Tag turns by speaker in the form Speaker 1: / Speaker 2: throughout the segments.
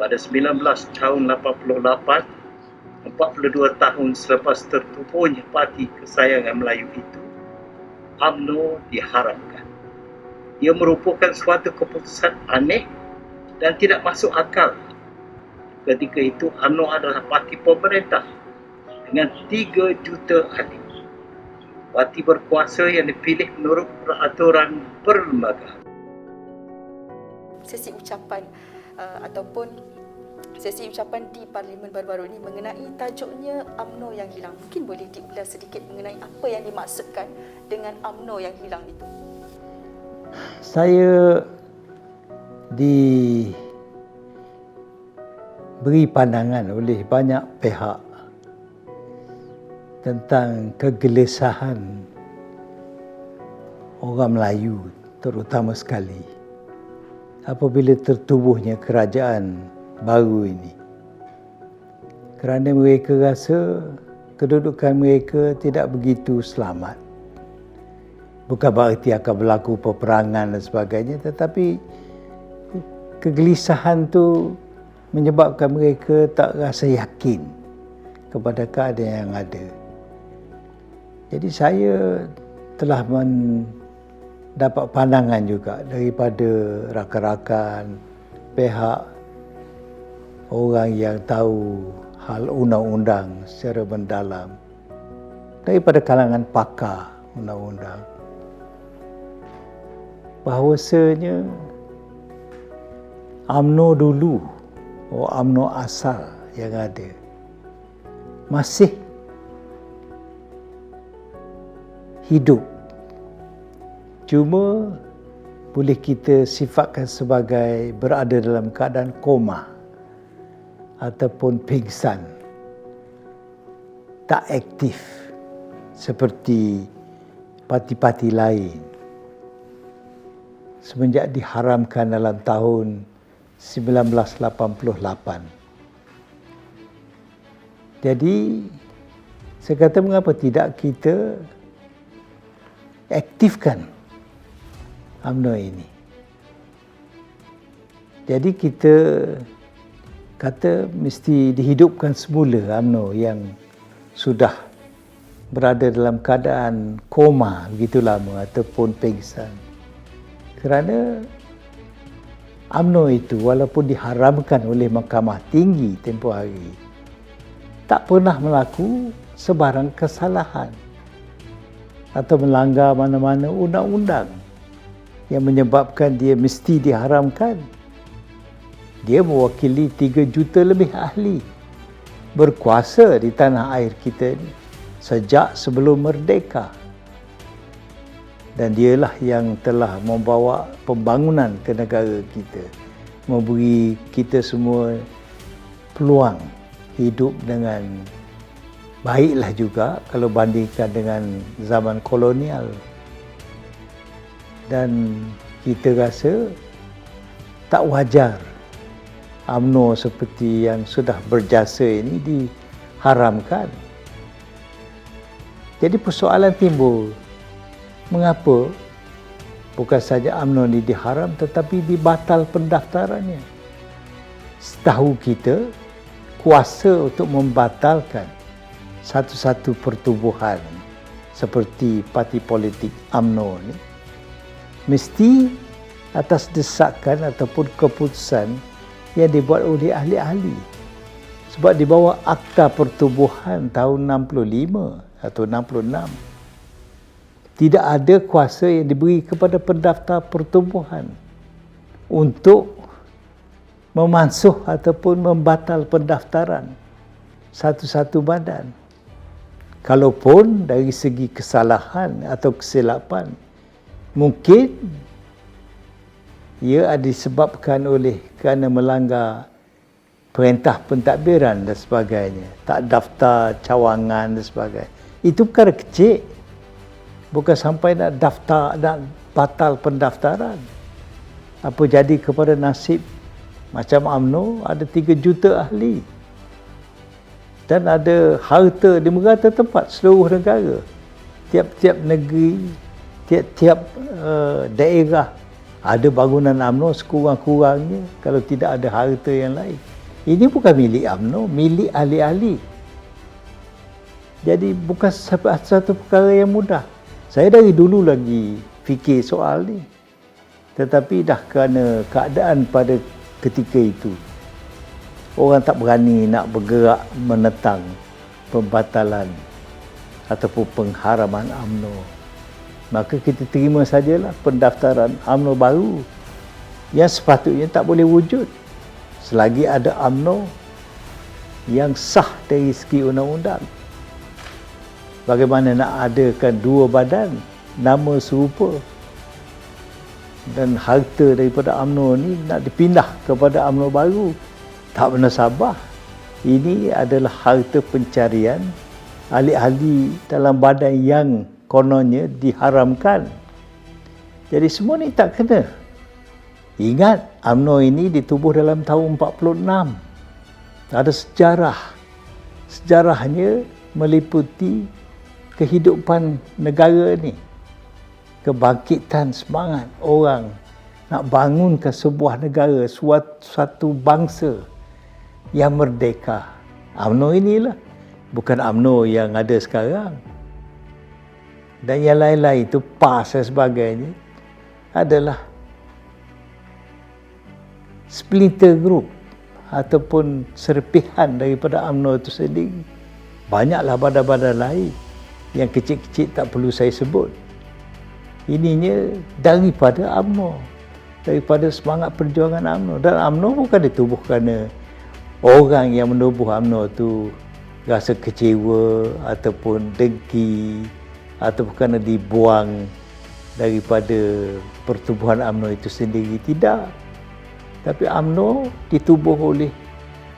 Speaker 1: pada 19 tahun 88, 42 tahun selepas tertubuhnya parti kesayangan Melayu itu, UMNO diharamkan. Ia merupakan suatu keputusan aneh dan tidak masuk akal. Ketika itu UMNO adalah parti pemerintah dengan 3 juta ahli. Parti berkuasa yang dipilih menurut peraturan perlembagaan.
Speaker 2: Sesi ucapan ataupun sesi ucapan di Parlimen baru-baru ini mengenai tajuknya UMNO yang hilang. Mungkin boleh diulas sedikit mengenai apa yang dimaksudkan dengan UMNO yang hilang itu.
Speaker 3: Saya diberi pandangan oleh banyak pihak tentang kegelisahan orang Melayu terutama sekali apabila tertubuhnya kerajaan baru ini. Kerana mereka rasa kedudukan mereka tidak begitu selamat. Bukan berarti akan berlaku peperangan dan sebagainya, tetapi kegelisahan itu menyebabkan mereka tak rasa yakin kepada keadaan yang ada. Jadi saya telah mendapat pandangan juga daripada rakan-rakan, pihak, orang yang tahu hal undang-undang secara mendalam, daripada kalangan pakar undang-undang, bahawasanya UMNO dulu, UMNO asal yang ada, masih hidup. Cuma boleh kita sifatkan sebagai berada dalam keadaan koma ataupun pingsan, tak aktif seperti parti-parti lain semenjak diharamkan dalam tahun 1988. Jadi saya kata mengapa tidak kita aktifkan UMNO ini. Jadi kita kata mesti dihidupkan semula UMNO yang sudah berada dalam keadaan koma begitu lama ataupun pingsan. Kerana UMNO itu walaupun diharamkan oleh Mahkamah Tinggi tempoh hari, tak pernah melaku sebarang kesalahan atau melanggar mana-mana undang-undang yang menyebabkan dia mesti diharamkan. Dia mewakili 3 juta lebih ahli berkuasa di tanah air kita ini sejak sebelum merdeka. Dan dialah yang telah membawa pembangunan ke negara kita, memberi kita semua peluang hidup dengan baiklah juga kalau bandingkan dengan zaman kolonial. Dan kita rasa tak wajar UMNO seperti yang sudah berjasa ini diharamkan. Jadi persoalan timbul, mengapa bukan saja UMNO ini diharam tetapi dibatal pendaftarannya. Setahu kita, kuasa untuk membatalkan satu-satu pertubuhan seperti parti politik UMNO ini mesti atas desakan ataupun keputusan yang dibuat oleh ahli-ahli. Sebab di bawah Akta Pertubuhan tahun 65 atau 66, tidak ada kuasa yang diberi kepada pendaftar pertubuhan untuk memansuh ataupun membatal pendaftaran satu-satu badan. Kalaupun dari segi kesalahan atau kesilapan, mungkin ia ada disebabkan oleh kerana melanggar perintah pentadbiran dan sebagainya, tak daftar cawangan dan sebagainya. Itu perkara kecil, bukan sampai nak daftar, nak batal pendaftaran. Apa jadi kepada nasib macam UMNO, ada 3 juta ahli dan ada harta di merata tempat seluruh negara. Tiap-tiap negeri, tiap-tiap daerah ada bangunan UMNO sekurang-kurangnya kalau tidak ada harta yang lain. Ini bukan milik UMNO, milik ahli-ahli. Jadi bukan satu perkara yang mudah. Saya dari dulu lagi fikir soal ni. Tetapi dah kerana keadaan pada ketika itu, orang tak berani nak bergerak menentang pembatalan ataupun pengharaman UMNO. Maka kita terima sajalah pendaftaran UMNO baru yang sepatutnya tak boleh wujud selagi ada UMNO yang sah dari segi undang-undang. Bagaimana nak adakan dua badan nama serupa dan harta daripada UMNO ni nak dipindah kepada UMNO baru? Tak bernasabah. Ini adalah harta pencarian ahli-ahli dalam badan yang kononnya diharamkan. Jadi semua ni tak kena. Ingat, UMNO ini ditubuh dalam tahun 46. Ada sejarah. Sejarahnya meliputi kehidupan negara ni. Kebangkitan semangat orang nak bangunkan sebuah negara, suatu bangsa yang merdeka. UMNO inilah, bukan UMNO yang ada sekarang. Dan yang lain-lain itu, PAS dan sebagainya, adalah splinter group ataupun serpihan daripada UMNO itu sendiri. Banyaklah badan-badan lain yang kecil-kecil tak perlu saya sebut. Ininya daripada UMNO, daripada semangat perjuangan UMNO. Dan UMNO bukan ditubuh kerana orang yang menubuh UMNO itu rasa kecewa ataupun dengki ataupun kerana dibuang daripada pertubuhan UMNO itu sendiri. Tidak. Tapi UMNO ditubuh oleh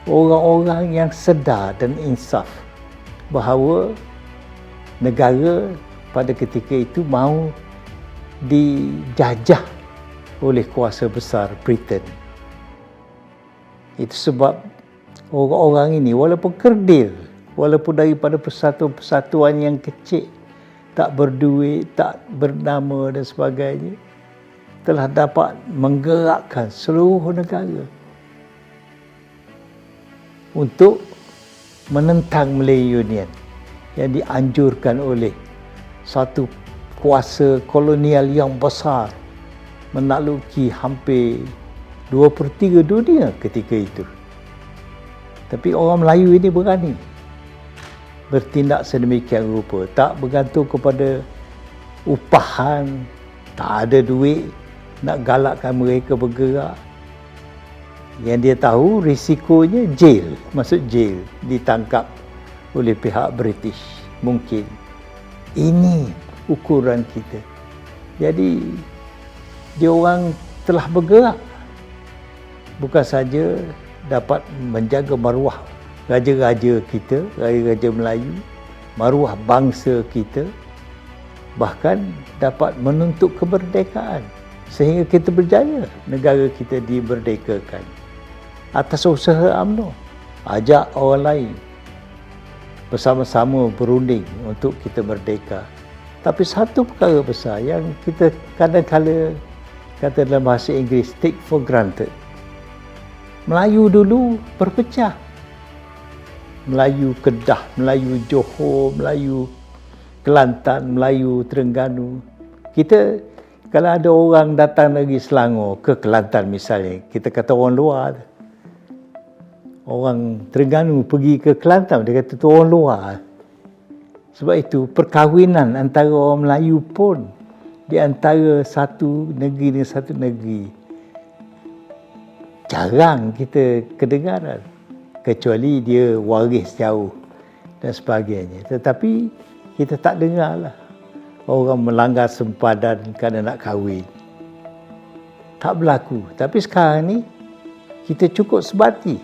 Speaker 3: orang-orang yang sedar dan insaf bahawa negara pada ketika itu mahu dijajah oleh kuasa besar Britain. Itu sebab orang-orang ini walaupun kerdil, walaupun daripada persatuan-persatuan yang kecil, tak berduit, tak bernama dan sebagainya, telah dapat menggerakkan seluruh negara untuk menentang Malay Union yang dianjurkan oleh satu kuasa kolonial yang besar menakluki hampir 2/3 dunia ketika itu. Tapi orang Melayu ini berani bertindak sedemikian rupa, tak bergantung kepada upahan, tak ada duit nak galakkan mereka bergerak. Yang dia tahu risikonya jail, masuk jail, ditangkap oleh pihak British mungkin. Ini ukuran kita. Jadi dia orang telah bergerak, bukan saja dapat menjaga maruah raja-raja kita, raja-raja Melayu, maruah bangsa kita, bahkan dapat menuntut kemerdekaan sehingga kita berjaya, negara kita dimerdekakan atas usaha UMNO. Ajak orang lain bersama-sama berunding untuk kita merdeka. Tapi satu perkara besar yang kita kadang-kala kata dalam bahasa Inggeris, take for granted. Melayu dulu berpecah. Melayu Kedah, Melayu Johor, Melayu Kelantan, Melayu Terengganu. Kita, kalau ada orang datang dari Selangor ke Kelantan misalnya, kita kata orang luar. Orang Terengganu pergi ke Kelantan, dia kata tu orang luar. Sebab itu perkahwinan antara orang Melayu pun di antara satu negeri dengan satu negeri jarang kita kedengaran, kecuali dia waris jauh dan sebagainya. Tetapi kita tak dengarlah orang melanggar sempadan kerana nak kahwin. Tak berlaku. Tapi sekarang ni kita cukup sebati.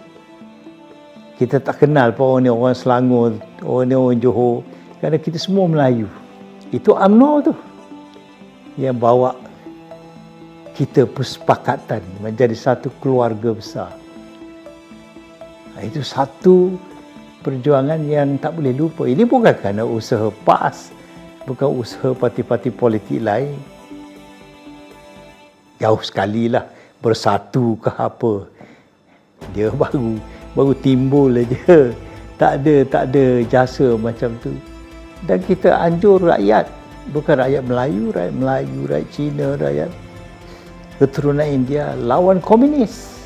Speaker 3: Kita tak kenal pun orang ni orang Selangor, orang ni orang Johor, kerana kita semua Melayu. Itu UMNO tu yang bawa kita persepakatan menjadi satu keluarga besar. Itu satu perjuangan yang tak boleh lupa. Ini bukan kerana usaha PAS, bukan usaha parti-parti politik lain. Jauh sekali lah bersatu ke apa. Dia baru baru timbul aja. Tak ada jasa macam tu. Dan kita anjur rakyat, bukan rakyat Melayu, rakyat Cina, rakyat keturunan India lawan komunis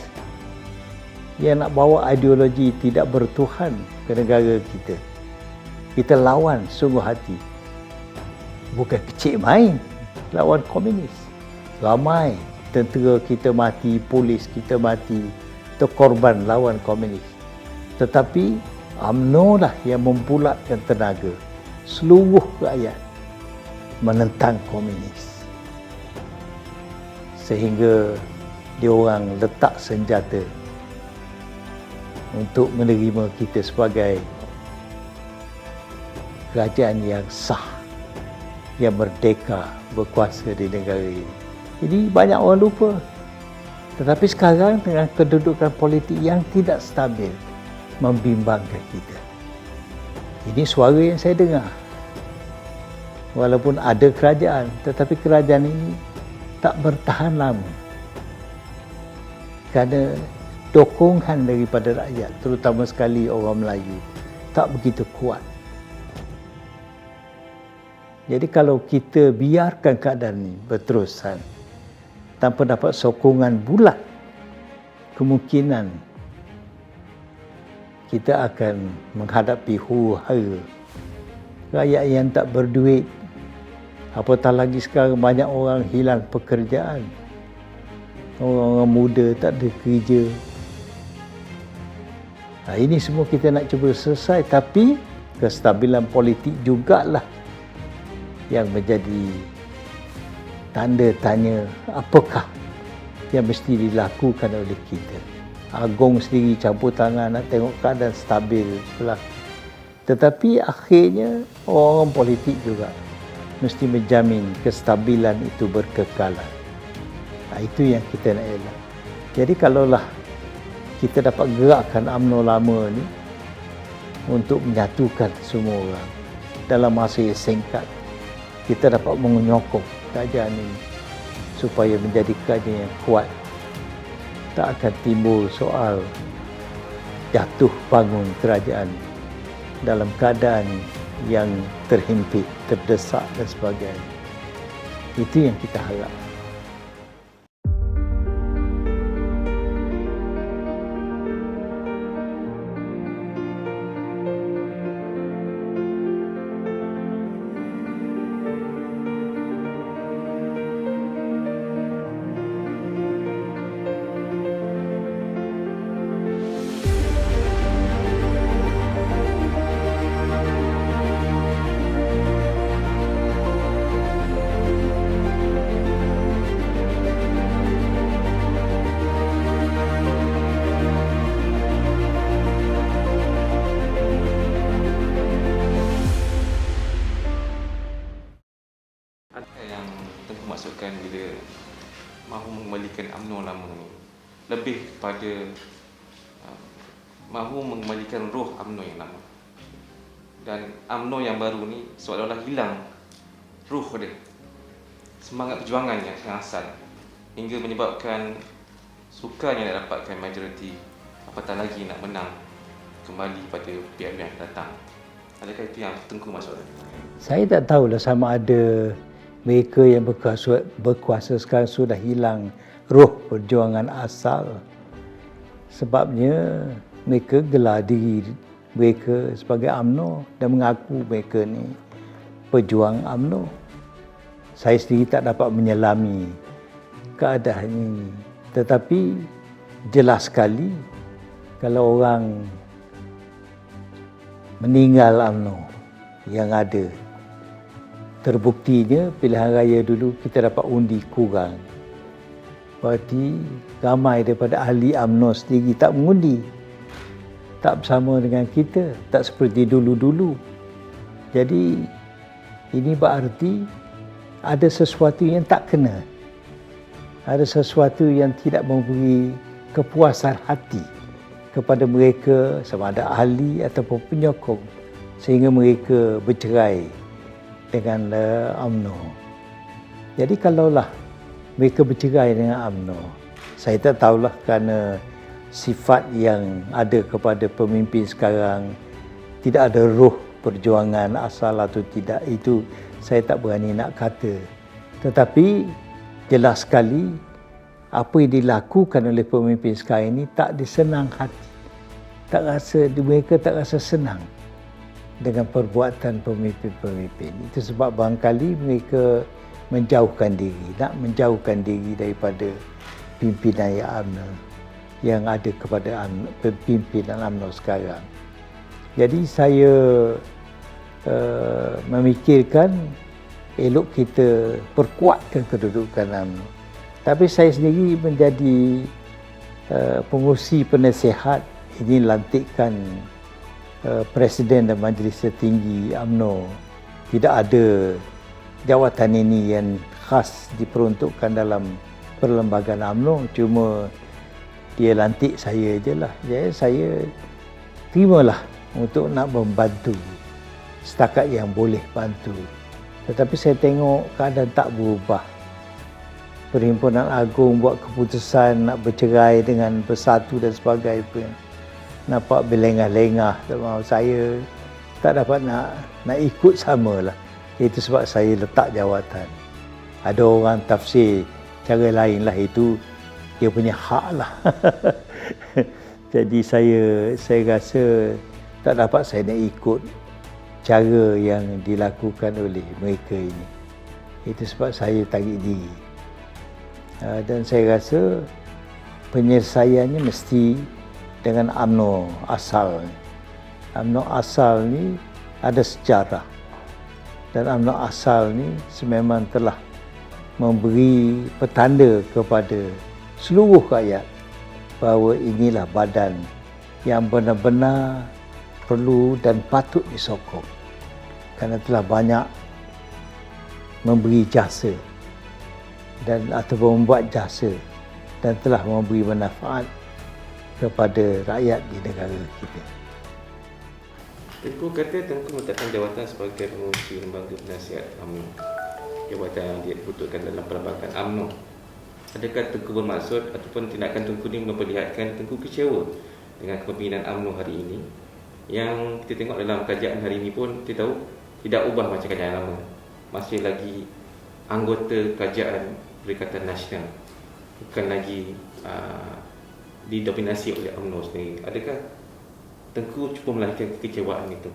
Speaker 3: yang nak bawa ideologi tidak bertuhan ke negara kita. Kita lawan sungguh hati. Bukan kecil main lawan komunis. Ramai tentera kita mati, polis kita mati, terkorban lawan komunis. Tetapi UMNO lah yang membulatkan tenaga seluruh rakyat menentang komunis. Sehingga diorang letak senjata untuk menerima kita sebagai kerajaan yang sah, yang merdeka, berkuasa di negara ini. Ini banyak orang lupa. Tetapi sekarang dengan kedudukan politik yang tidak stabil, membimbangkan kita. Ini suara yang saya dengar. Walaupun ada kerajaan, tetapi kerajaan ini tak bertahan lama. Kerana dokongan daripada rakyat, terutama sekali orang Melayu, tak begitu kuat. Jadi kalau kita biarkan keadaan ini berterusan tanpa dapat sokongan bulat, kemungkinan kita akan menghadapi huru-hara rakyat yang tak berduit. Apatah lagi sekarang banyak orang hilang pekerjaan. Orang-orang muda tak ada kerja. Ini semua kita nak cuba selesai, tapi kestabilan politik jugalah yang menjadi tanda tanya apakah yang mesti dilakukan oleh kita. Agong sendiri campur tangan nak tengok keadaan stabil pula. Tetapi akhirnya orang politik juga mesti menjamin kestabilan itu berkekalan. Itu yang kita nak elak. Jadi kalaulah kita dapat gerakkan UMNO lama ni untuk menyatukan semua orang dalam masa yang singkat, kita dapat menyokong kerajaan ini supaya menjadi kerajaan yang kuat. Tak akan timbul soal jatuh bangun kerajaan dalam keadaan yang terhimpit, terdesak dan sebagainya. Itu yang kita harap.
Speaker 4: Masukkan bila mahu mengembalikan UMNO lama ni lebih pada mahu mengembalikan roh UMNO yang lama, dan UMNO yang baru ni seolah-olah hilang roh dia, semangat perjuangan yang asal, hingga menyebabkan sukan yang nak dapatkan majoriti, apatah lagi nak menang kembali pada pihak yang datang. Adakah itu yang Tengku maksud?
Speaker 3: Saya tak tahulah sama ada mereka yang berkuasa sekarang sudah hilang roh perjuangan asal. Sebabnya mereka gelar diri mereka sebagai UMNO dan mengaku mereka ni pejuang UMNO. Saya sendiri tak dapat menyelami keadaan ini. Tetapi jelas sekali kalau orang meninggal UMNO yang ada, terbuktinya pilihan raya dulu kita dapat undi kurang. Berarti ramai daripada ahli UMNO sendiri tak mengundi. Tak bersama dengan kita, tak seperti dulu-dulu. Jadi ini berarti ada sesuatu yang tak kena. Ada sesuatu yang tidak memberi kepuasan hati kepada mereka, sama ada ahli ataupun penyokong, sehingga mereka bercerai dengan UMNO. Jadi kalaulah mereka bercerai dengan UMNO, saya tak tahulah kerana sifat yang ada kepada pemimpin sekarang, tidak ada roh perjuangan asal atau tidak, itu saya tak berani nak kata. Tetapi jelas sekali apa yang dilakukan oleh pemimpin sekarang ini tak disenang hati. Mereka tak rasa senang dengan perbuatan pemimpin-pemimpin. Itu sebab barangkali mereka menjauhkan diri daripada pimpinan yang ada kepada pimpinan UMNO sekarang. Jadi saya memikirkan elok kita perkuatkan kedudukan UMNO. Tapi saya sendiri menjadi pengurusi penasihat, ini lantikan Presiden dan Majlis Tertinggi UMNO. Tidak ada jawatan ini yang khas diperuntukkan dalam perlembagaan UMNO, cuma dia lantik saya je lah. Jadi saya terimalah untuk nak membantu setakat yang boleh bantu. Tetapi saya tengok keadaan tak berubah. Perhimpunan Agung buat keputusan nak bercerai dengan Bersatu dan sebagainya. Nampak berlengah-lengah. Saya tak dapat nak ikut sama lah. Itu sebab saya letak jawatan. Ada orang tafsir cara lain lah, itu dia punya hak lah. Jadi saya rasa tak dapat saya nak ikut cara yang dilakukan oleh mereka ini. Itu sebab saya tarik diri. Dan saya rasa penyelesaiannya mesti dengan UMNO asal. UMNO asal ni ada sejarah. Dan UMNO asal ni sememang telah memberi petanda kepada seluruh rakyat bahawa inilah badan yang benar-benar perlu dan patut disokong kerana telah banyak memberi jasa dan ataupun membuat jasa dan telah memberi manfaat kepada rakyat di negara kita.
Speaker 4: Tengku kata Tengku meletakkan jawatan sebagai pengurusi lembaga penasihat UMNO, jawatan yang dibutuhkan dalam perlembagaan UMNO. Adakah Tengku bermaksud ataupun tindakan Tengku ini memperlihatkan Tengku kecewa dengan kepimpinan UMNO hari ini, yang kita tengok dalam kajian hari ini pun kita tahu tidak ubah macam kajian lama, masih lagi anggota kajian Perikatan Nasional, bukan lagi didominasi oleh UMNO sendiri. Adakah Tengku cuba melahirkan kekecewaan itu?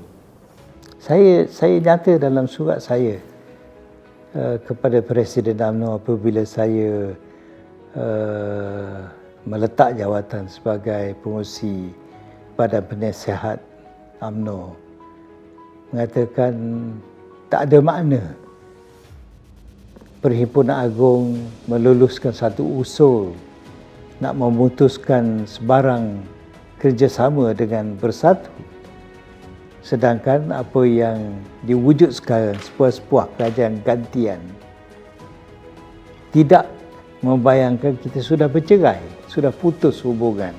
Speaker 3: Saya nyata dalam surat saya kepada Presiden UMNO apabila saya meletak jawatan sebagai pengurusi Badan Penasihat UMNO, mengatakan tak ada makna Perhimpunan Agung meluluskan satu usul nak memutuskan sebarang kerjasama dengan Bersatu, sedangkan apa yang diwujud sekarang sebuah kerajaan gantian tidak membayangkan kita sudah bercerai, sudah putus hubungan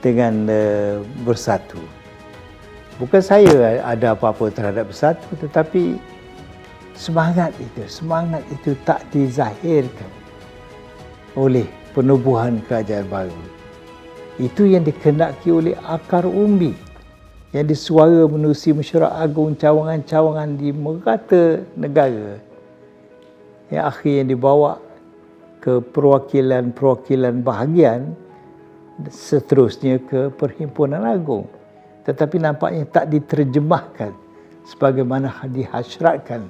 Speaker 3: dengan Bersatu. Bukan saya ada apa-apa terhadap Bersatu, tetapi semangat itu tak dizahirkan oleh penubuhan kerajaan baru. Itu yang dikehendaki oleh akar umbi yang disuara menerusi mesyuarat agung cawangan-cawangan di merata negara, yang akhirnya dibawa ke perwakilan-perwakilan bahagian, seterusnya ke Perhimpunan Agung. Tetapi nampaknya tak diterjemahkan sebagaimana dihasratkan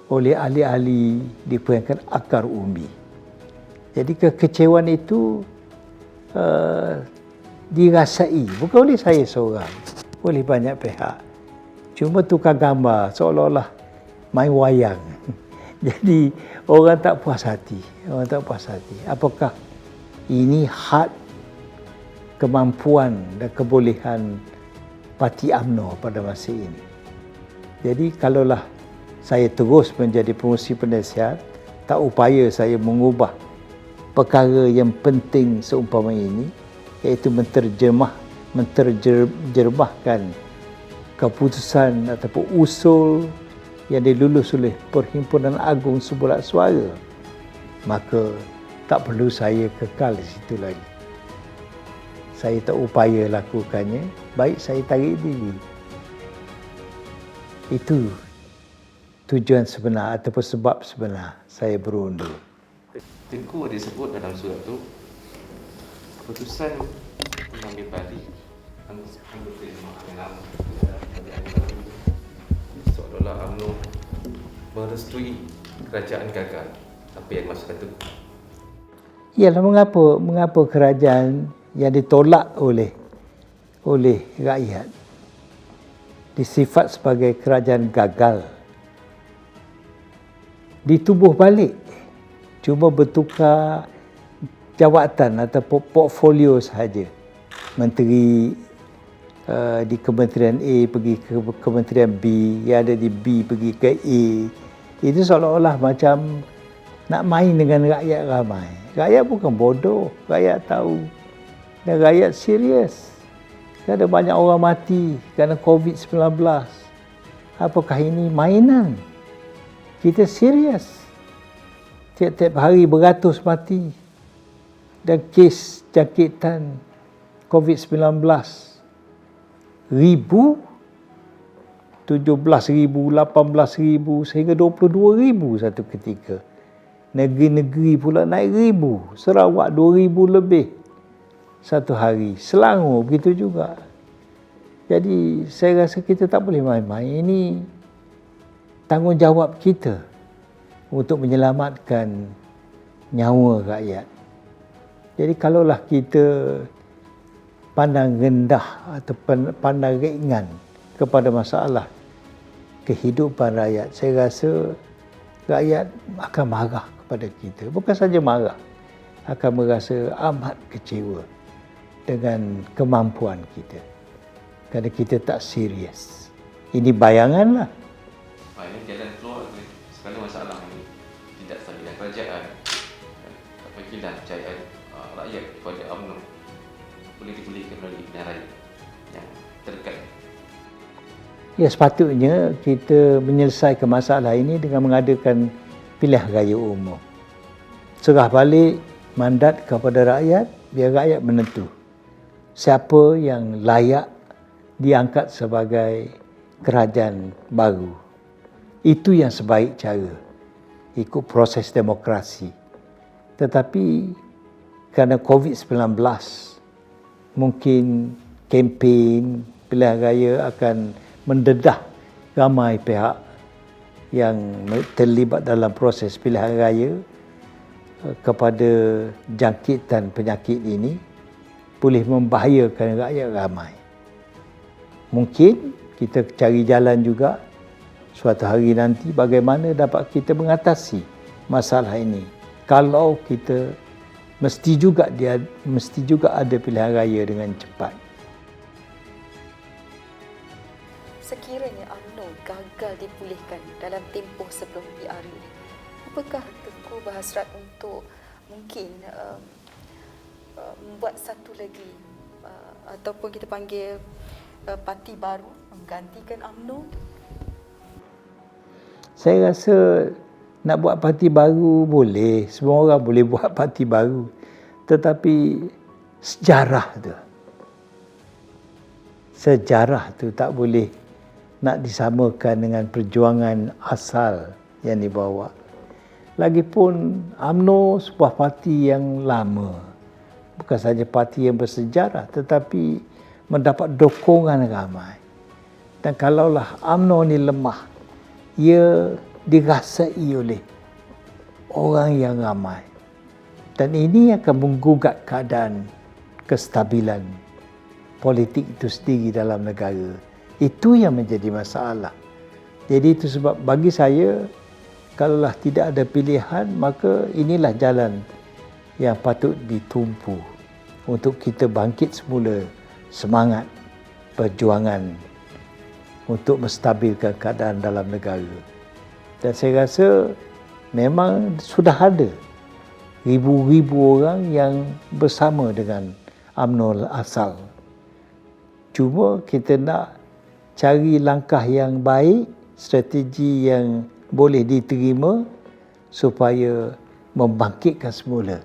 Speaker 3: oleh ahli-ahli di peringkat akar umbi. Jadi kekecewaan itu dirasai, bukan oleh saya seorang, oleh banyak pihak. Cuma tukar gambar seolah-olah main wayang. Jadi orang tak puas hati. Apakah ini had kemampuan dan kebolehan parti UMNO pada masa ini? Jadi kalaulah saya terus menjadi pengurusi penasihat, tak upaya saya mengubah perkara yang penting seumpama ini, iaitu menterjemahkan keputusan ataupun usul yang dilulus oleh Perhimpunan Agung sebulat suara, maka tak perlu saya kekal di situ lagi. saya tak upaya lakukannya, baik saya tarik diri. Itu tujuan sebenar ataupun sebab sebenar saya berundur.
Speaker 4: Tengku ada sebut dalam surat tu, keputusan mengambil balik anggota jemaah yang lama seolah-olah UMNO merestui kerajaan gagal. Apa yang maksudkan tu?
Speaker 3: Ialah mengapa kerajaan yang ditolak oleh rakyat disifat sebagai kerajaan gagal ditubuh balik, cuma bertukar jawatan atau portfolio sahaja. Menteri di Kementerian A pergi ke Kementerian B, yang ada di B pergi ke A. Itu seolah-olah macam nak main dengan rakyat ramai. Rakyat bukan bodoh, rakyat tahu. Dan rakyat serius. Ada banyak orang mati kerana COVID-19. Apakah ini mainan? Kita serius. Tiap-tiap hari beratus mati. Dan kes jangkitan COVID-19 ribu, 17,000, 18,000 sehingga 22,000 satu ketika. Negeri-negeri pula naik ribu. Sarawak 2,000 lebih satu hari. Selangor begitu juga. Jadi saya rasa kita tak boleh main-main. Ini tanggungjawab kita untuk menyelamatkan nyawa rakyat. Jadi kalaulah kita pandang rendah atau pandang ringan kepada masalah kehidupan rakyat, saya rasa rakyat akan marah kepada kita. Bukan saja marah, akan merasa amat kecewa dengan kemampuan kita. Kerana kita tak serius. Ini bayanganlah.
Speaker 4: Ini jalan keluar segala masalah ini tidak sahaja kerajaan, apabila kepercayaan rakyat kepada UMNO boleh dipulihkan melalui pilihan raya yang terdekat.
Speaker 3: Ya, sepatutnya kita menyelesaikan masalah ini dengan mengadakan pilihan raya umum. Serah balik mandat kepada rakyat, biar rakyat menentu siapa yang layak diangkat sebagai kerajaan baru. Itu yang sebaik cara, ikut proses demokrasi. Tetapi kerana COVID-19, mungkin kempen pilihan raya akan mendedah ramai pihak yang terlibat dalam proses pilihan raya kepada jangkitan penyakit ini, boleh membahayakan rakyat ramai. Mungkin kita cari jalan juga suatu hari nanti bagaimana dapat kita mengatasi masalah ini. Kalau kita mesti juga ada pilihan raya dengan cepat.
Speaker 2: Sekiranya UMNO gagal dipulihkan dalam tempoh sebelum PRU, apakah Tengku berhasrat untuk mungkin membuat satu lagi ataupun kita panggil parti baru menggantikan UMNO?
Speaker 3: Saya rasa nak buat parti baru boleh, semua orang boleh buat parti baru. Tetapi sejarah tu tak boleh nak disamakan dengan perjuangan asal yang dibawa. Lagipun UMNO sebuah parti yang lama. Bukan saja parti yang bersejarah, tetapi mendapat dukungan ramai. Dan kalaulah UMNO ni lemah, ia dirasai oleh orang yang ramai. Dan ini akan menggugat keadaan kestabilan politik itu sendiri dalam negara. Itu yang menjadi masalah. Jadi itu sebab bagi saya, kalaulah tidak ada pilihan, maka inilah jalan yang patut ditumpu untuk kita bangkit semula semangat perjuangan untuk menstabilkan keadaan dalam negara. Dan saya rasa memang sudah ada ribu-ribu orang yang bersama dengan UMNO asal. Cuma kita nak cari langkah yang baik, strategi yang boleh diterima supaya membangkitkan semula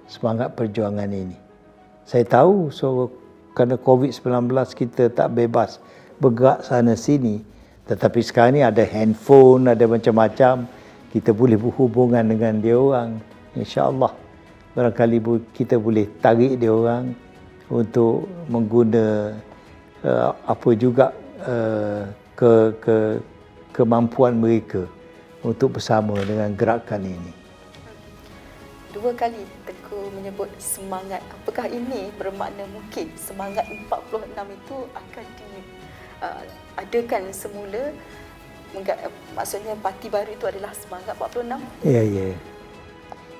Speaker 3: semangat perjuangan ini. Saya tahu kerana COVID-19 kita tak bebas bergerak sana sini. Tetapi sekarang ni ada handphone, ada macam-macam. Kita boleh berhubungan dengan dia orang. InsyaAllah barangkali kita boleh tarik dia orang untuk mengguna apa juga kemampuan mereka untuk bersama dengan gerakan ini.
Speaker 2: 2 kali Tengku menyebut semangat. Apakah ini bermakna mungkin semangat 46 itu akan diadakan semula? Maksudnya parti baru itu adalah semangat 46?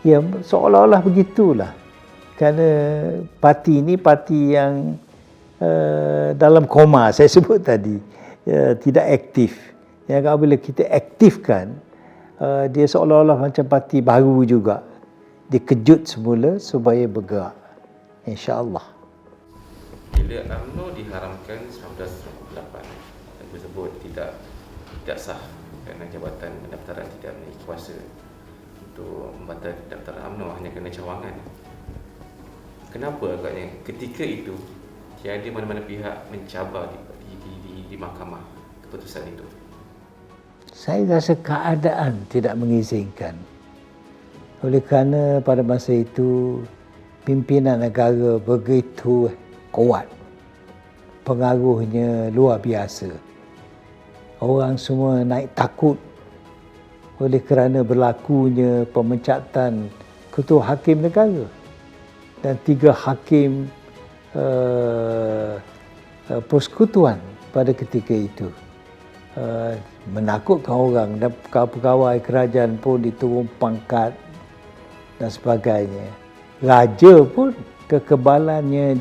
Speaker 3: Ya, seolah-olah begitulah. Kerana parti ini parti yang dalam koma, saya sebut tadi, tidak aktif. Yang apabila kita aktifkan, dia seolah-olah macam parti baru juga. Dikejut semula supaya bergerak. InsyaAllah.
Speaker 4: Bila UMNO diharamkan 1998 dan tersebut tidak sah kerana Jabatan Pendaftaran tidak memiliki kuasa untuk membatalkan pendaftaran UMNO, hanya kerana cawangan. Kenapa agaknya ketika itu tiada mana-mana pihak mencabar di mahkamah keputusan itu?
Speaker 3: Saya rasa keadaan tidak mengizinkan. Oleh kerana pada masa itu pimpinan negara begitu kuat. Pengaruhnya luar biasa. Orang semua naik takut oleh kerana berlakunya pemecatan ketua hakim negara. Dan 3 hakim persekutuan pada ketika itu. Menakutkan orang, dan pegawai kerajaan pun diturun pangkat dan sebagainya. Raja pun kekebalannya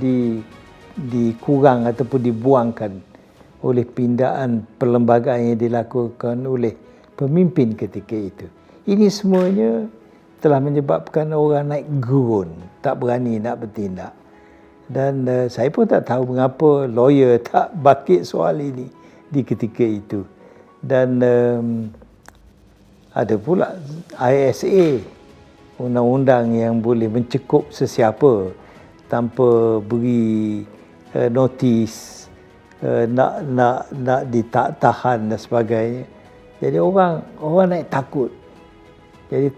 Speaker 3: dikurang ataupun dibuangkan oleh pindaan perlembagaan yang dilakukan oleh pemimpin ketika itu. Ini semuanya telah menyebabkan orang naik gerun, tak berani nak bertindak. Dan saya pun tak tahu mengapa lawyer tak bakit soal ini di ketika itu. Dan ada pula ISA, undang-undang yang boleh mencekup sesiapa tanpa beri notis, nak ditahan dan sebagainya. Jadi orang naik takut. Jadi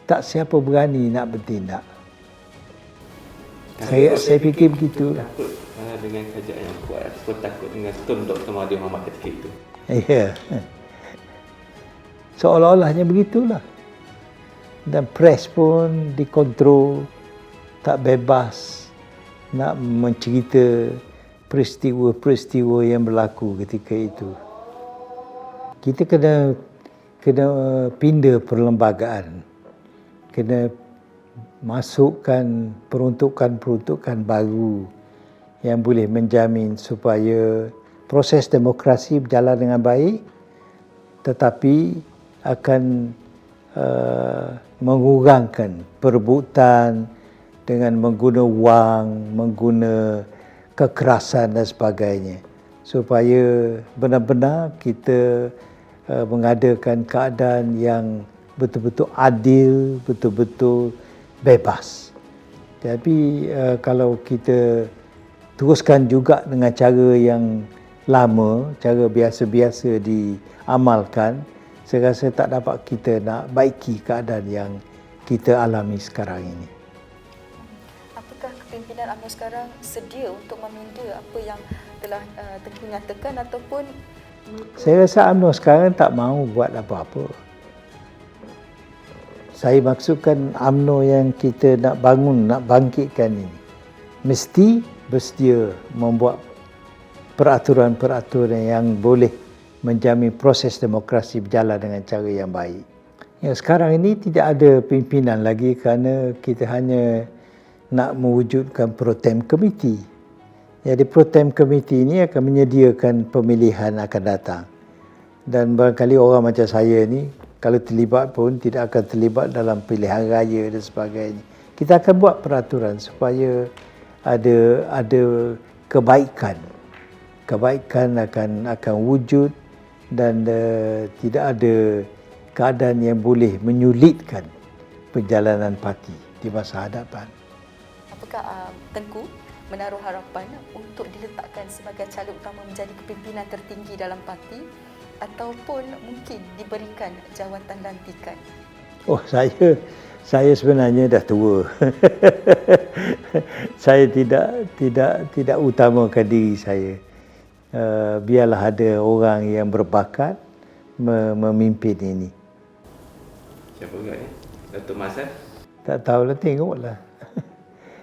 Speaker 3: tak siapa berani nak bertindak. Saya fikir begitu.
Speaker 4: Takut dengan kerajaan yang kuat ataupun takut dengan tone Dr. Mahathir Mohamad ketika itu?
Speaker 3: Ya. Seolah-olahnya begitulah. Dan pres pun dikontrol, tak bebas nak mencerita peristiwa-peristiwa yang berlaku ketika itu. Kita kena pindah perlembagaan, kena masukkan peruntukan-peruntukan baru yang boleh menjamin supaya proses demokrasi berjalan dengan baik, tetapi akan mengurangkan perebutan dengan mengguna wang, mengguna kekerasan dan sebagainya, supaya benar-benar kita mengadakan keadaan yang betul-betul adil, betul-betul bebas. Tapi kalau kita teruskan juga dengan cara yang lama, cara biasa-biasa diamalkan, saya rasa tak dapat kita nak baiki keadaan yang kita alami sekarang ini.
Speaker 2: Apakah kepimpinan UMNO sekarang sedia untuk meminda apa yang telah Tengku nyatakan ataupun?
Speaker 3: Saya rasa UMNO sekarang tak mahu buat apa-apa. Saya maksudkan UMNO yang kita nak bangun, nak bangkitkan ini, mesti bersedia membuat peraturan-peraturan yang boleh menjamin proses demokrasi berjalan dengan cara yang baik. Yang sekarang ini tidak ada pimpinan lagi kerana kita hanya nak mewujudkan pro-tem committee. Jadi pro-tem committee ini akan menyediakan pemilihan akan datang. Dan barangkali orang macam saya ni, kalau terlibat pun tidak akan terlibat dalam pilihan raya dan sebagainya. Kita akan buat peraturan supaya ada kebaikan. Kebaikan akan wujud dan tidak ada keadaan yang boleh menyulitkan perjalanan parti di masa hadapan.
Speaker 2: Apakah Tengku menaruh harapan untuk diletakkan sebagai calon utama menjadi kepimpinan tertinggi dalam parti ataupun mungkin diberikan jawatan lantikan?
Speaker 3: Oh, saya sebenarnya dah tua. Saya tidak utamakan diri saya. Biarlah ada orang yang berbakat memimpin ini.
Speaker 4: Siapa juga ni? Datuk Mahasan?
Speaker 3: Tak tahulah, tengoklah.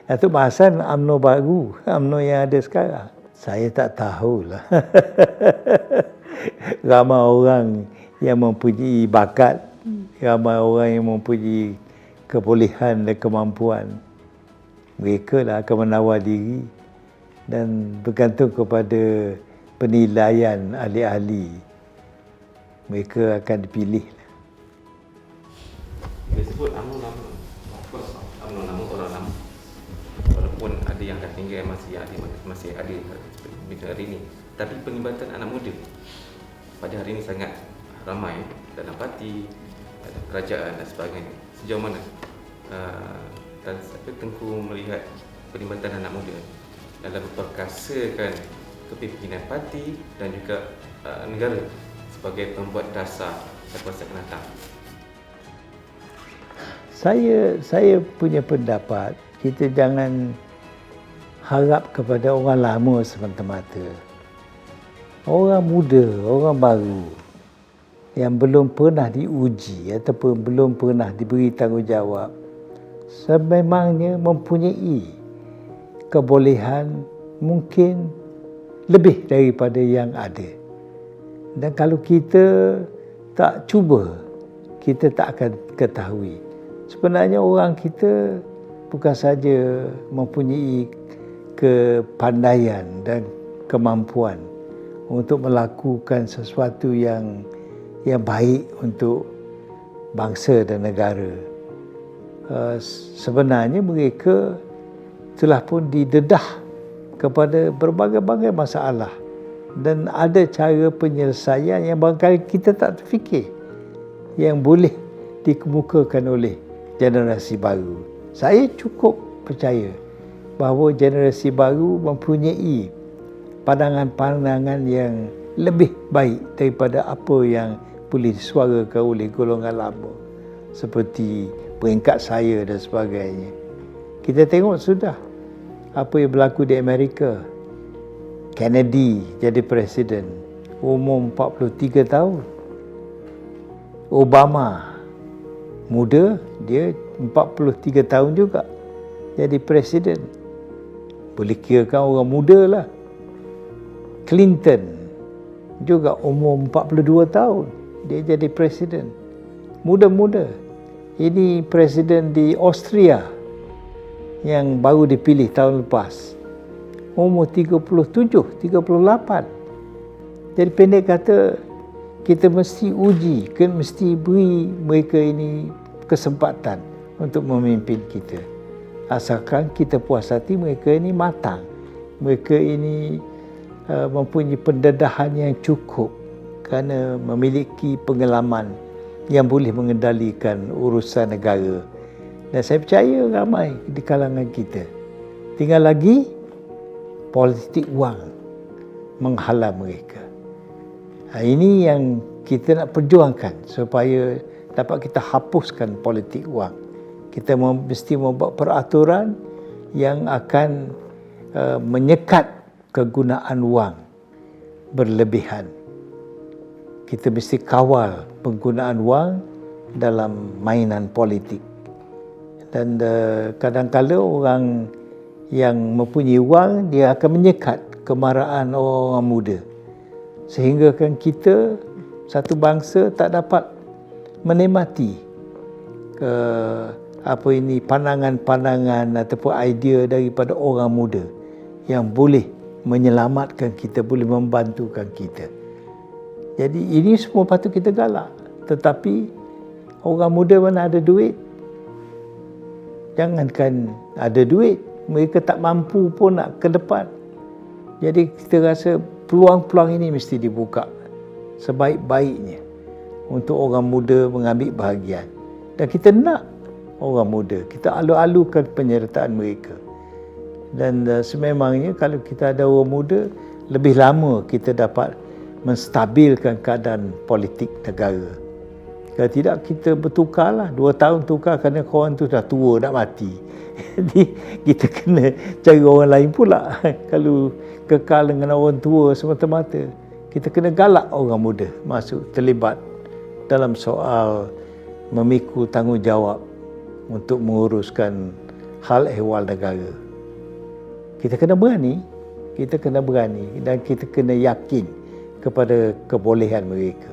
Speaker 3: Datuk Mahasan UMNO baru, UMNO yang ada sekarang. Saya tak tahulah. Ramai orang yang mempunyai bakat, ramai orang yang mempunyai kebolehan dan kemampuan. Mereka lah akan menawar diri dan bergantung kepada penilaian ahli-ahli. Mereka akan dipilih.
Speaker 4: Dia sebut UMNO lama. Of course, UMNO lama, orang lama. Walaupun ada yang dah tinggal masih ada seperti hari ini. Tapi penglibatan anak muda pada hari ini sangat ramai dalam parti, dalam kerajaan dan sebagainya. Sejauh mana Tengku melihat pelibatan anak muda dalam memperkasakan kepimpinan parti dan juga negara sebagai pembuat dasar kuasa akan datang?
Speaker 3: Saya punya pendapat, kita jangan harap kepada orang lama semata-mata. Orang muda, orang baru yang belum pernah diuji ataupun belum pernah diberi tanggungjawab, sememangnya mempunyai kebolehan mungkin lebih daripada yang ada. Dan kalau kita tak cuba, kita tak akan ketahui. Sebenarnya orang kita bukan saja mempunyai kepandaian dan kemampuan untuk melakukan sesuatu yang baik untuk bangsa dan negara. Sebenarnya mereka telah pun didedah kepada berbagai-bagai masalah dan ada cara penyelesaian yang barangkali kita tak terfikir yang boleh dikemukakan oleh generasi baru. Saya cukup percaya bahawa generasi baru mempunyai pandangan-pandangan yang lebih baik daripada apa yang boleh disuarakan oleh golongan lama seperti peringkat saya dan sebagainya. Kita tengok sudah apa yang berlaku di Amerika. Kennedy jadi presiden, umur 43 tahun. Obama muda, dia 43 tahun juga jadi presiden. Boleh kirakan orang muda lah. Clinton juga umur 42 tahun, dia jadi presiden. Muda-muda. Ini presiden di Austria yang baru dipilih tahun lepas. Umur 37, 38. Jadi pendek kata, kita mesti uji, mesti beri mereka ini kesempatan untuk memimpin kita. Asalkan kita puas hati mereka ini matang. Mereka ini mempunyai pendedahan yang cukup kerana memiliki pengalaman yang boleh mengendalikan urusan negara. Dan saya percaya ramai di kalangan kita. Tinggal lagi politik wang menghalang mereka. Ini yang kita nak perjuangkan supaya dapat kita hapuskan politik wang. Kita mesti membuat peraturan yang akan menyekat kegunaan wang berlebihan. Kita mesti kawal penggunaan wang dalam mainan politik. Dan kadang-kadang orang yang mempunyai wang, dia akan menyekat kemarahan orang muda. Sehingga kan kita, satu bangsa, tak dapat menikmati pandangan-pandangan ataupun idea daripada orang muda yang boleh menyelamatkan kita, boleh membantukan kita. Jadi ini semua patut kita galak. Tetapi orang muda mana ada duit? Jangankan ada duit, mereka tak mampu pun nak ke depan. Jadi kita rasa peluang-peluang ini mesti dibuka sebaik-baiknya untuk orang muda mengambil bahagian. Dan kita nak orang muda, kita alu-alukan penyertaan mereka. Dan sememangnya kalau kita ada orang muda, lebih lama kita dapat menstabilkan keadaan politik negara. Kalau tidak, kita bertukarlah. 2 tahun tukar kerana kawan tu dah tua, nak mati. Jadi kita kena cari orang lain pula. Kalau kekal dengan orang tua semata-mata, kita kena galak orang muda masuk terlibat dalam soal memikul tanggungjawab untuk menguruskan hal ehwal negara. Kita kena berani, dan kita kena yakin kepada kebolehan mereka.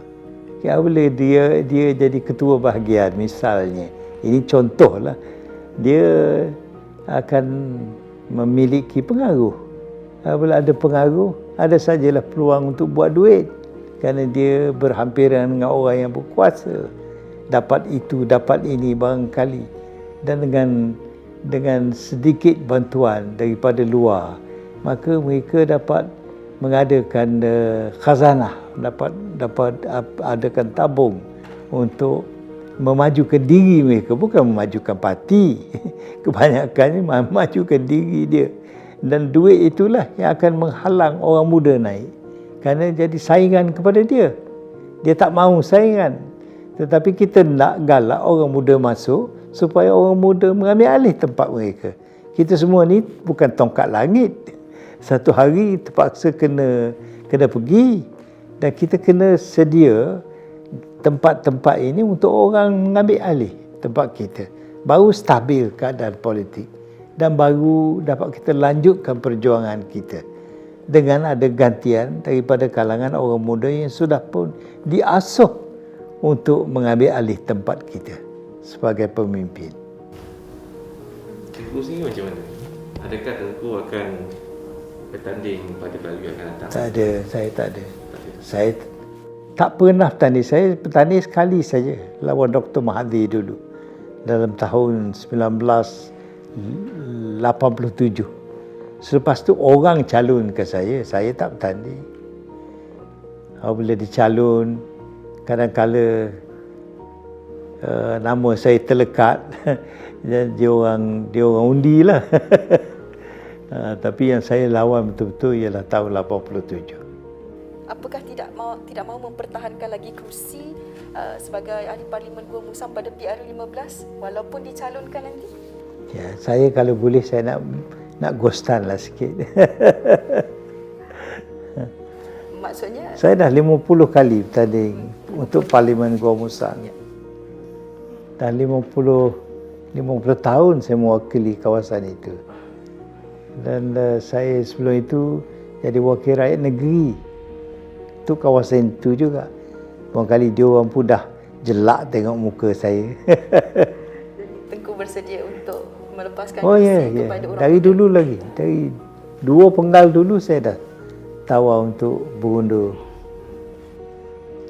Speaker 3: Ya, bila dia jadi ketua bahagian misalnya, ini contohlah, dia akan memiliki pengaruh. Bila ada pengaruh, ada sajalah peluang untuk buat duit, kerana dia berhampiran dengan orang yang berkuasa, dapat itu, dapat ini barangkali, dan dengan sedikit bantuan daripada luar, maka mereka dapat mengadakan khazanah, dapat adakan tabung untuk memajukan diri mereka, bukan memajukan parti. Kebanyakannya memajukan diri dia, dan duit itulah yang akan menghalang orang muda naik, kerana jadi saingan kepada dia. Dia tak mahu saingan, tetapi kita nak galak orang muda masuk supaya orang muda mengambil alih tempat mereka. Kita semua ni bukan tongkat langit. Satu hari terpaksa kena pergi, dan kita kena sedia tempat-tempat ini untuk orang mengambil alih tempat kita. Baru stabil keadaan politik, dan baru dapat kita lanjutkan perjuangan kita dengan ada gantian daripada kalangan orang muda yang sudah pun diasuh untuk mengambil alih tempat kita sebagai pemimpin.
Speaker 4: Tengku sendiri macam mana? Adakah Tengku akan bertanding pada pemilu yang akan datang?
Speaker 3: Tak ada, saya tak ada. Saya tak pernah bertanding. Saya bertanding sekali saja lawan Dr. Mahathir dulu dalam tahun 1987. Selepas tu orang calon ke saya tak bertanding. Bila dicalon, kadang-kala nama saya terlekat, dia orang undilah. Tapi yang saya lawan betul-betul ialah tahun 87.
Speaker 2: Apakah tidak mahu mempertahankan lagi kerusi sebagai ahli parlimen Gua Musang pada PRU15 walaupun dicalonkan nanti?
Speaker 3: Ya, saya kalau boleh saya nak ghostan lah sikit.
Speaker 2: Maksudnya
Speaker 3: saya dah 50 kali bertanding untuk parlimen Gua Musang. Dah 50 tahun saya mewakili kawasan itu. Dan saya sebelum itu jadi wakil rakyat negeri untuk kawasan itu juga. Barangkali dia orang pun dah jelak tengok muka saya.
Speaker 2: Tengku bersedia untuk melepaskan kepada orang
Speaker 3: dari dulu lagi. Dari 2 penggal dulu saya dah tawar untuk berundur.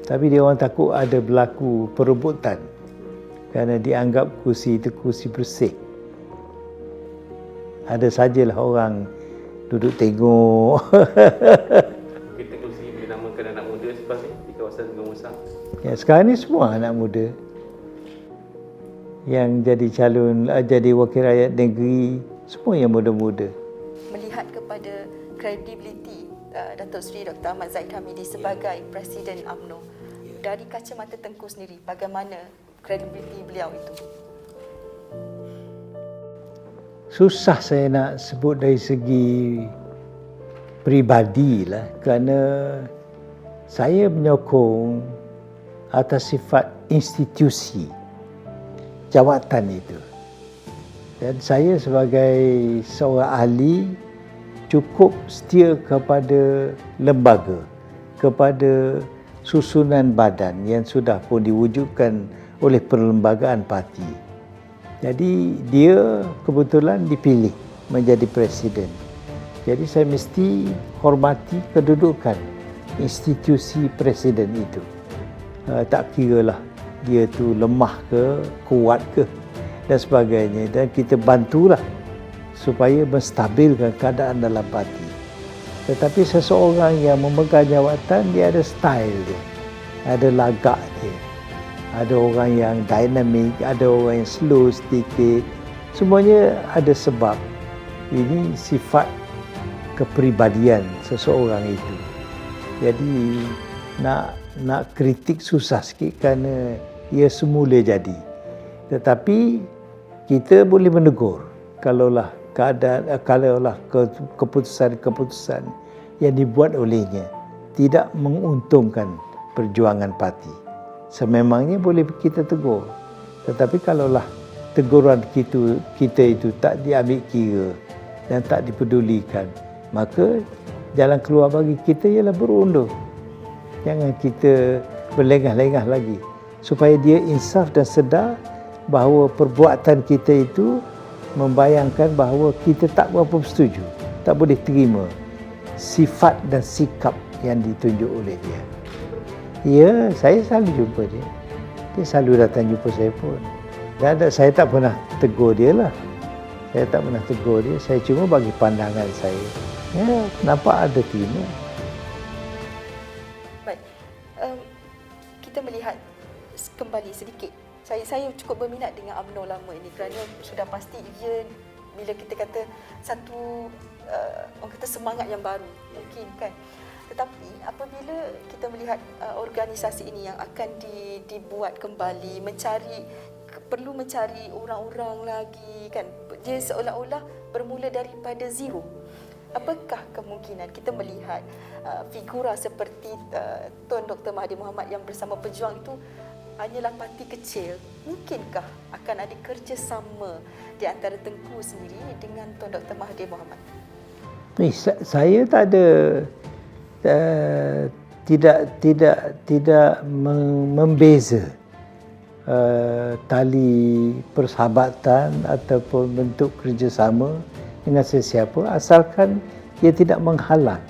Speaker 3: Tapi dia orang takut ada berlaku perebutan, kerana dianggap kursi itu kursi bersih. Ada sajalah orang duduk tengok.
Speaker 4: Kita kursi dinamakan anak muda selepas ni di kawasan Gua Musang.
Speaker 3: Ya, sekarang ni semua anak muda yang jadi calon, jadi wakil rakyat negeri, semua yang muda-muda.
Speaker 2: Melihat kepada kredibiliti Datuk Seri Dr. Ahmad Zahid Hamidi sebagai Presiden UMNO, dari kacamata Tengku sendiri, bagaimana kredibiliti beliau itu?
Speaker 3: Susah saya nak sebut dari segi peribadi lah, kerana saya menyokong atas sifat institusi jawatan itu. Dan saya sebagai seorang ahli cukup setia kepada lembaga, kepada susunan badan yang sudah pun diwujudkan oleh perlembagaan parti. Jadi dia kebetulan dipilih menjadi presiden. Jadi saya mesti hormati kedudukan institusi presiden itu. Tak kiralah dia tu lemah ke, kuat ke dan sebagainya. Dan kita bantulah supaya menstabilkan keadaan dalam parti. Tetapi seseorang yang memegang jawatan, dia ada style dia, ada lagak dia. Ada orang yang dinamik, ada orang yang slow sedikit. Semuanya ada sebab Ini sifat kepribadian seseorang itu. Jadi nak kritik susah sikit kerana ia semula jadi. Tetapi kita boleh menegur kalaulah keputusan-keputusan yang dibuat olehnya tidak menguntungkan perjuangan parti. Sememangnya boleh kita tegur. Tetapi kalaulah teguran kita itu tak diambil kira dan tak dipedulikan, maka jalan keluar bagi kita ialah berundur. Jangan kita berlengah-lengah lagi, supaya dia insaf dan sedar bahawa perbuatan kita itu membayangkan bahawa kita tak berapa setuju, tak boleh terima sifat dan sikap yang ditunjuk oleh dia. Ya, saya selalu jumpa dia. Dia selalu datang jumpa saya pun. Dan saya tak pernah tegur dia lah. Saya tak pernah tegur dia. Saya cuma bagi pandangan saya. Ya, nampak ada terima.
Speaker 2: Baik. Kita melihat kembali sedikit. Saya cukup berminat dengan UMNO lama ini kerana sudah pasti ia, bila kita kata satu orang kata semangat yang baru mungkin kan. Tetapi apabila kita melihat organisasi ini yang akan dibuat kembali, perlu mencari orang-orang lagi kan, dia seolah-olah bermula daripada zero. Apakah kemungkinan kita melihat figura seperti Tun Dr. Mahathir Mohamad yang bersama pejuang itu hanyalah parti kecil? Mungkinkah akan ada kerjasama di antara Tengku sendiri dengan Tun Dr. Mahathir Mohamad?
Speaker 3: Saya tak ada tidak membeza tali persahabatan ataupun bentuk kerjasama dengan sesiapa, asalkan ia tidak menghalang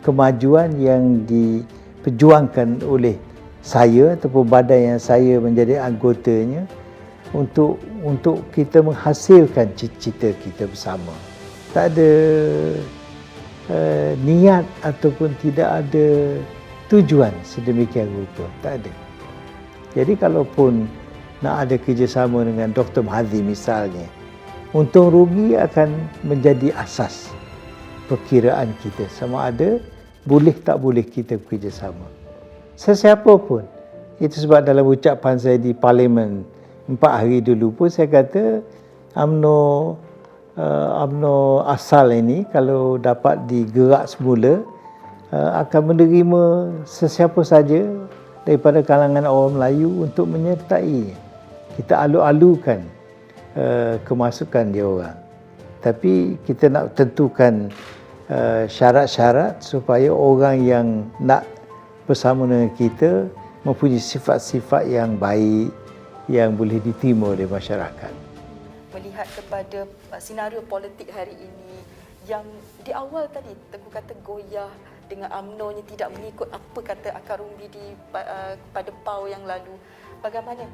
Speaker 3: kemajuan yang diperjuangkan oleh saya ataupun badan yang saya menjadi anggotanya untuk kita menghasilkan cita-cita kita bersama. Tak ada niat ataupun tidak ada tujuan sedemikian rupa, tak ada. Jadi kalaupun nak ada kerjasama dengan Dr. Mahathir misalnya, untung rugi akan menjadi asas perkiraan kita, sama ada boleh tak boleh kita bekerjasama. Sesiapa pun. Itu sebab dalam ucapan saya di Parlimen 4 hari dulu pun saya kata UMNO asal ini kalau dapat digerak semula akan menerima sesiapa saja daripada kalangan orang Melayu untuk menyertai. Kita alu-alukan kemasukan dia orang. Tapi kita nak tentukan syarat-syarat supaya orang yang nak bersama dengan kita mempunyai sifat-sifat yang baik yang boleh diterima oleh masyarakat.
Speaker 2: Melihat kepada senario politik hari ini yang di awal tadi Tengku kata goyah dengan UMNO-nya tidak mengikut apa kata akar umbi pada PAU yang lalu. Bagaimana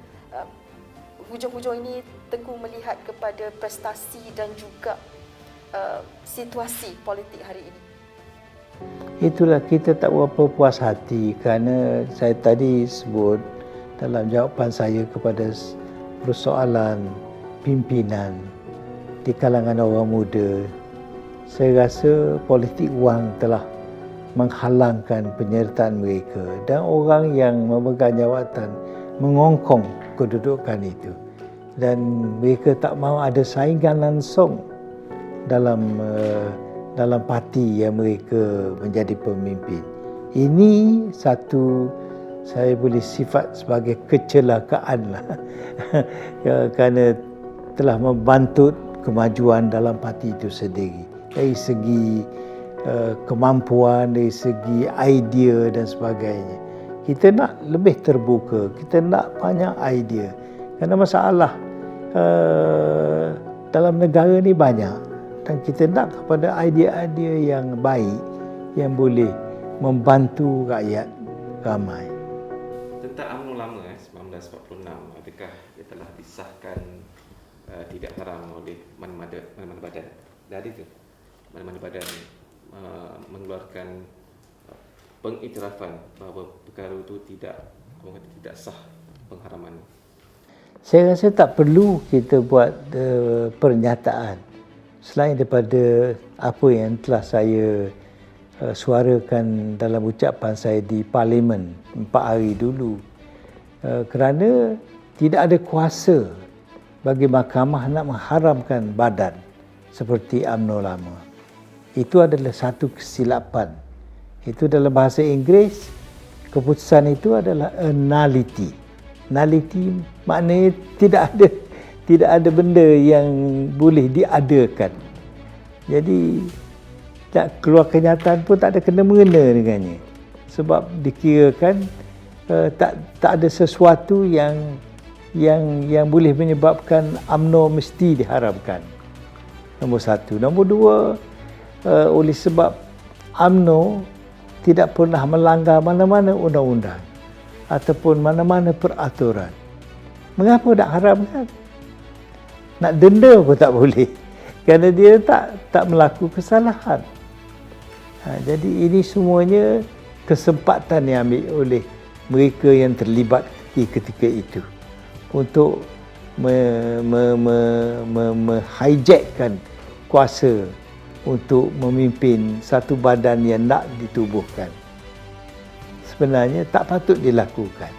Speaker 2: hujung-hujung ini Tengku melihat kepada prestasi dan juga situasi politik hari ini?
Speaker 3: Itulah, kita tak berapa puas hati kerana saya tadi sebut dalam jawapan saya kepada persoalan pimpinan di kalangan orang muda. Saya rasa politik wang telah menghalangkan penyertaan mereka dan orang yang memegang jawatan mengongkong kedudukan itu, dan mereka tak mahu ada saingan langsung dalam parti yang mereka menjadi pemimpin. Ini satu saya boleh sifat sebagai kecelakaan lah kerana telah membantut kemajuan dalam parti itu sendiri dari segi kemampuan, dari segi idea dan sebagainya. Kita nak lebih terbuka, kita nak banyak idea kerana masalah dalam negara ni banyak dan kita nak kepada idea-idea yang baik yang boleh membantu rakyat ramai.
Speaker 4: Tentang UMNO lama 1946, adakah ia telah disahkan tidak haram oleh mana-mana badan? Dari itu mana-mana badan mengeluarkan pengiktirafan bahawa perkara itu tidak sah pengharaman.
Speaker 3: Saya rasa tak perlu kita buat pernyataan selain daripada apa yang telah saya suarakan dalam ucapan saya di Parlimen 4 hari dulu, kerana tidak ada kuasa bagi mahkamah nak mengharamkan badan seperti UMNO lama. Itu adalah satu kesilapan. Itu dalam bahasa Inggeris, keputusan itu adalah a nullity. Nullity maknanya tidak ada benda yang boleh diadakan. Jadi tak keluar kenyataan pun tak ada kena-mengena dengannya. Sebab dikirakan tak ada sesuatu yang boleh menyebabkan UMNO mesti diharamkan. Nombor satu. Nombor dua, oleh sebab UMNO tidak pernah melanggar mana-mana undang-undang ataupun mana-mana peraturan. Mengapa nak haramkan? Nak denda pun tak boleh. Kerana dia tak melakukan kesalahan. Jadi ini semuanya kesempatan yang ambil oleh mereka yang terlibat ketika itu untuk hijackkan kuasa untuk memimpin satu badan yang nak ditubuhkan. Sebenarnya tak patut dilakukan.